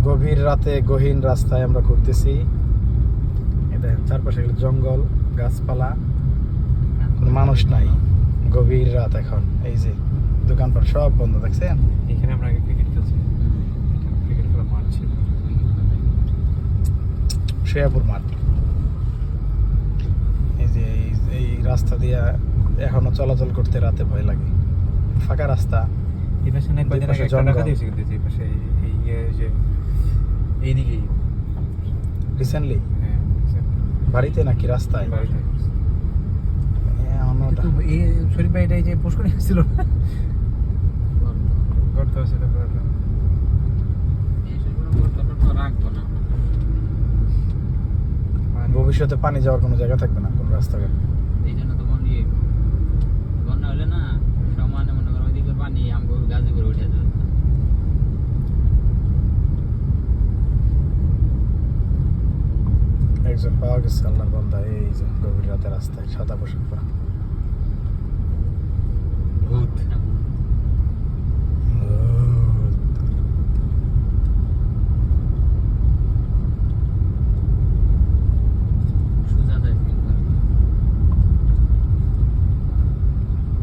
গভীর রাতে গহীন রাস্তায় আমরা ঘুরতেছি। এই দেখেন চারপাশে জঙ্গল, গাছপালা, কোনো মানুষ নাই। গভীর রাত এখন। এই যে দোকানপাট সব বন্ধ, দেখছেন? এখানে আমরা আগে ক্রিকেট খেলছি, ক্রিকেট খেলা মাঠ ছিল। শেয়াপুর মাঠ। এই যে এই রাস্তা দিয়ে এখনো চলাচল করতে রাতে ভয় লাগে। ফাঁকা রাস্তা। এই পাশে না কয়দিন আগে একটা টাকা দিয়েছি কিন্তু এই পাশে এই যে এইদিকেই রিসেন্টলি হ্যাঁ বাড়িতে নাকি রাস্তায়? বাড়িতে। অন্যটা কিন্তু এই শরীফ ভাই এটাই যে পুষ্করণী ছিল না, গর্ত ছিল পুরোটা। ভবিষ্যতে পানি যাওয়ার কোনো জায়গা থাকবে না, কোনো রাস্তাঘাট। এই জন্য তো মনে বন্যা হলে না সমানে মনে করো ওইদিকে পানি আমগো গাছে করে উঠে যাবে। একজন পাওয়া গেছে আল্লাহর বান্দা, এই যে গভীর রাতে রাস্তায় সাদা পোশাক পরা। ভূত